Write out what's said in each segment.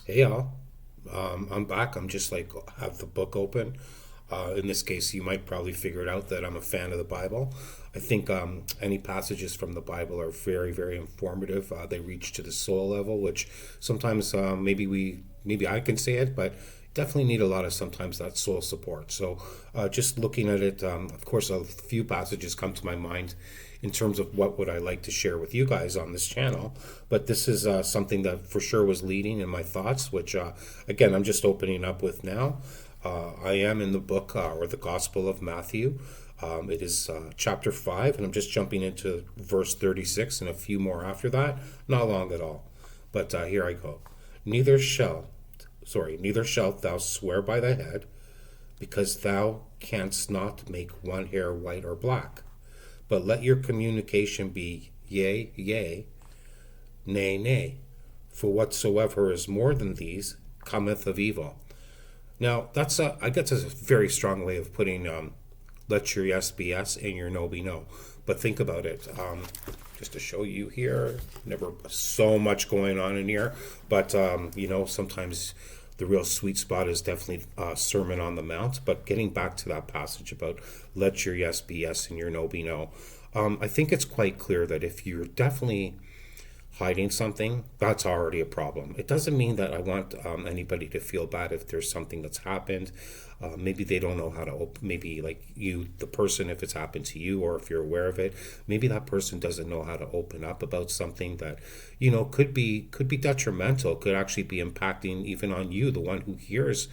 Hey y'all, I'm back. I'm just like have the book open. In this case, you might probably figure it out that I'm a fan of the Bible. I think any passages from the Bible are very, very informative. They reach to the soul level, which sometimes maybe I can say it, but definitely need a lot of sometimes that soul support. So, just looking at it, of course, a few passages come to my mind in terms of what would I like to share with you guys on this channel. But this is something that for sure was leading in my thoughts, which again I'm just opening up with now. I am in the book or the Gospel of Matthew. It is chapter 5, and I'm just jumping into verse 36 and a few more after that. Not long at all. But here I go. Neither shall, neither shalt thou swear by thy head, because thou canst not make one hair white or black. But let your communication be yea, yea, nay, nay. For whatsoever is more than these cometh of evil. Now, I guess that's a very strong way of putting let your yes be yes and your no be no. But think about it. Just to show you here, never so much going on in here, but sometimes the real sweet spot is definitely Sermon on the Mount. But getting back to that passage about let your yes be yes and your no be no, I think it's quite clear that if you're definitely hiding something, that's already a problem. It doesn't mean that I want anybody to feel bad if there's something that's happened. Maybe they don't know how to maybe like you, the person, if it's happened to you or if you're aware of it, maybe that person doesn't know how to open up about something that, could be detrimental, could actually be impacting even on you, the one who hears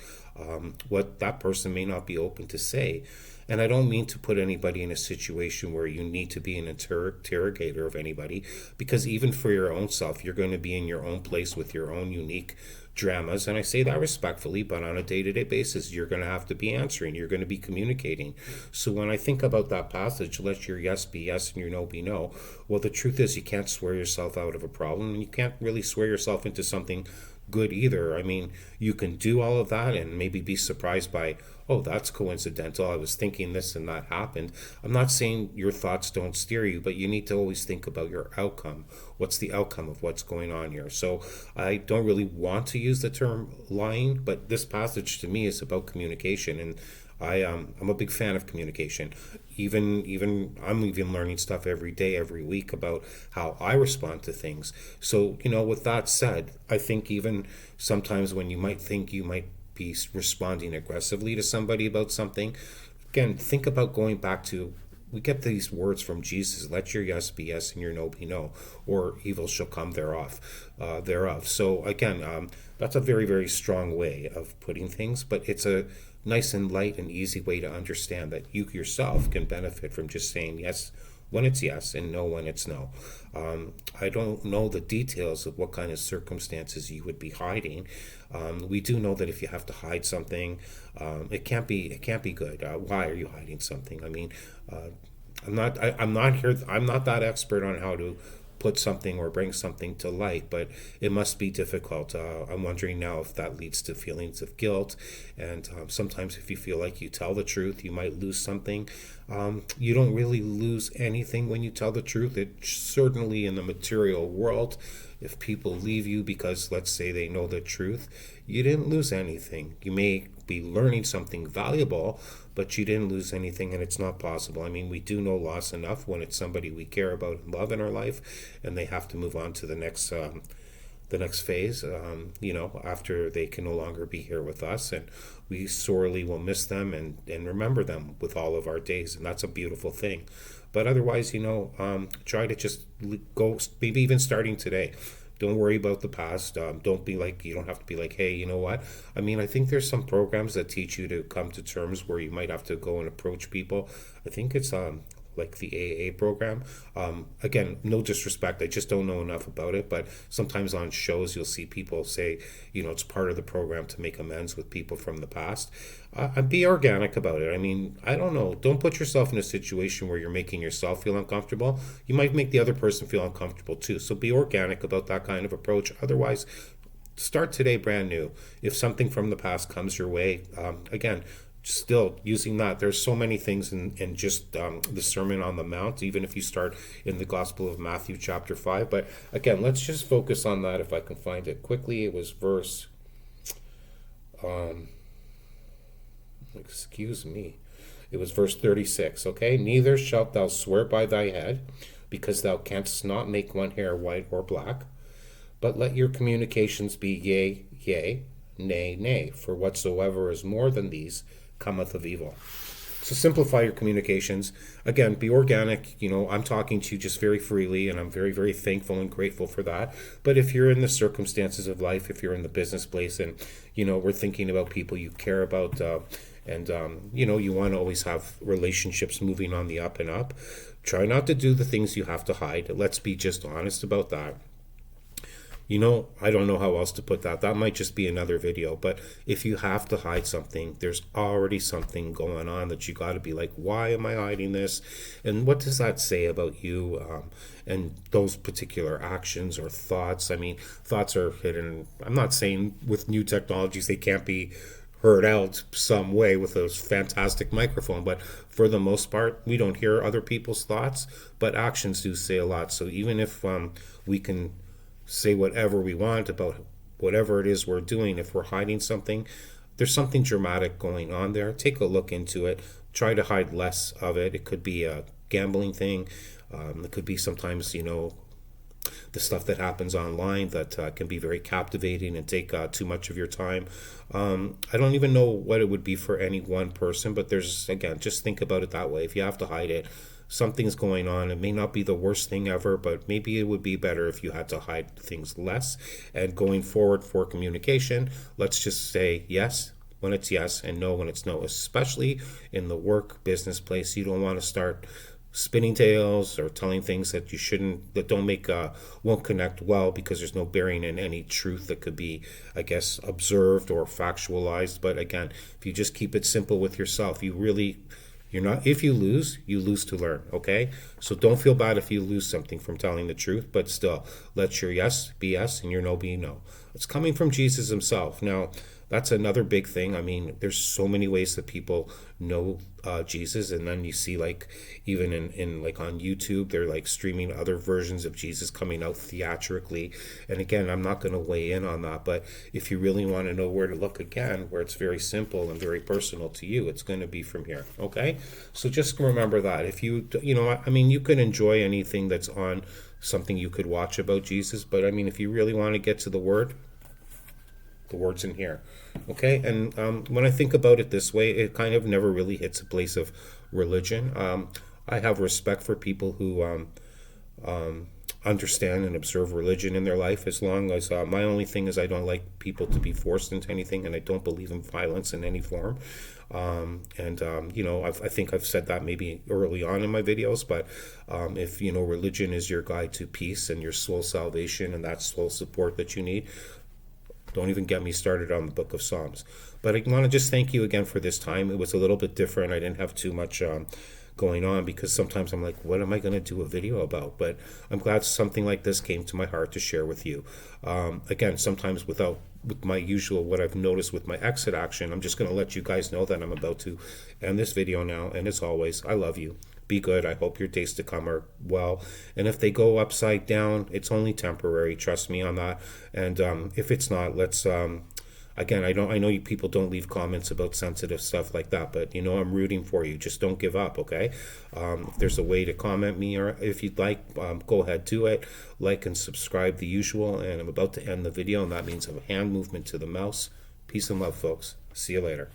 what that person may not be open to say. And I don't mean to put anybody in a situation where you need to be an interrogator of anybody, because even for your own self, you're going to be in your own place with your own unique dramas. And I say that respectfully, but on a day to day basis, you're going to have to be answering, you're going to be communicating. So when I think about that passage, let your yes be yes and your no be no, well, the truth is you can't swear yourself out of a problem, and you can't really swear yourself into something good either. I mean, you can do all of that and maybe be surprised by, oh, that's coincidental. I was thinking this and that happened. I'm not saying your thoughts don't steer you, but you need to always think about your outcome. What's the outcome of what's going on here? So I don't really want to use the term lying, but this passage to me is about communication, and I'm a big fan of communication. Even I'm even learning stuff every day, every week about how I respond to things. So with that said, I think even sometimes when you might think you might be responding aggressively to somebody about something, again, think about going back to, we get these words from Jesus: "Let your yes be yes and your no be no, or evil shall come thereof." So again, that's a very, very strong way of putting things, but it's a nice and light and easy way to understand that you yourself can benefit from just saying yes when it's yes and no when it's no. I don't know the details of what kind of circumstances you would be hiding. We do know that if you have to hide something, it can't be good. Why are you hiding something? I mean, I'm not here. I'm not that expert on how to put something or bring something to light, but it must be difficult. I'm wondering now if that leads to feelings of guilt, and sometimes if you feel like you tell the truth, you might lose something. You don't really lose anything when you tell the truth. It certainly in the material world, if people leave you because, let's say, they know the truth, you didn't lose anything. You may be learning something valuable, but you didn't lose anything, and it's not possible. I mean, we do know loss enough when it's somebody we care about and love in our life, and they have to move on to the next phase, after they can no longer be here with us. And we sorely will miss them and remember them with all of our days. And that's a beautiful thing. But otherwise, try to just go, maybe even starting today. Don't worry about the past. Don't be like, you don't have to be like, hey, you know what? I mean, I think there's some programs that teach you to come to terms where you might have to go and approach people. I think it's like the AA program. Again, no disrespect, I just don't know enough about it. But sometimes on shows, you'll see people say, it's part of the program to make amends with people from the past. And be organic about it. I mean, I don't know. Don't put yourself in a situation where you're making yourself feel uncomfortable. You might make the other person feel uncomfortable too. So be organic about that kind of approach. Otherwise, start today brand new. If something from the past comes your way, again, still using that, there's so many things in just the Sermon on the Mount, even if you start in the Gospel of Matthew chapter 5. But again, let's just focus on that. If I can find it quickly, it was verse Excuse me. It was verse 36, okay? Neither shalt thou swear by thy head, because thou canst not make one hair white or black. But let your communications be yea, yea, nay, nay. For whatsoever is more than these cometh of evil. So simplify your communications. Again, be organic. I'm talking to you just very freely, and I'm very, very thankful and grateful for that. But if you're in the circumstances of life, if you're in the business place, and we're thinking about people you care about, and you want to always have relationships moving on the up and up. Try not to do the things you have to hide. Let's be just honest about that. I don't know how else to put that. That might just be another video. But if you have to hide something, there's already something going on that you got to be like, why am I hiding this? And what does that say about you and those particular actions or thoughts? I mean, thoughts are hidden. I'm not saying with new technologies they can't be heard out some way with a fantastic microphone, but for the most part, we don't hear other people's thoughts, but actions do say a lot. So even if we can say whatever we want about whatever it is we're doing, if we're hiding something, there's something dramatic going on there. Take a look into it. Try to hide less of it. It could be a gambling thing. It could be sometimes, the stuff that happens online that can be very captivating and take too much of your time. I don't even know what it would be for any one person, but again, just think about it that way. If you have to hide it, something's going on. It may not be the worst thing ever, but maybe it would be better if you had to hide things less. And going forward for communication, let's just say yes when it's yes and no when it's no, especially in the work business place. You don't want to start spinning tales or telling things that you shouldn't, that don't won't connect well, because there's no bearing in any truth that could be, I guess, observed or factualized. But again, if you just keep it simple with yourself, if you lose to learn, okay? So don't feel bad if you lose something from telling the truth, but still, let your yes be yes and your no be no. It's coming from Jesus himself. Now, that's another big thing. I mean, there's so many ways that people know Jesus, and then you see, like, even in like on YouTube, they're like streaming other versions of Jesus coming out theatrically. And again, I'm not going to weigh in on that, but if you really want to know where to look, again, where it's very simple and very personal to you, it's going to be from here, okay? So just remember that. If you can enjoy anything that's on something you could watch about Jesus, but I mean, if you really want to get to the word's in here, okay? And when I think about it this way, it kind of never really hits a place of religion. I have respect for people who understand and observe religion in their life, as long as my only thing is I don't like people to be forced into anything, and I don't believe in violence in any form. I think I've said that maybe early on in my videos, but if religion is your guide to peace and your soul salvation and that soul support that you need, don't even get me started on the book of Psalms. But I want to just thank you again for this time. It was a little bit different. I didn't have too much going on, because sometimes I'm like, what am I going to do a video about? But I'm glad something like this came to my heart to share with you. Again, sometimes with my usual, what I've noticed with my exit action, I'm just going to let you guys know that I'm about to end this video now. And as always, I love you. Be good. I hope your days to come are well. And if they go upside down, it's only temporary. Trust me on that. And if it's not, let's again, I know you people don't leave comments about sensitive stuff like that, but I'm rooting for you. Just don't give up, okay? If there's a way to comment me, or if you'd like, go ahead, do it. Like and subscribe, the usual. And I'm about to end the video, and that means a hand movement to the mouse. Peace and love, folks. See you later.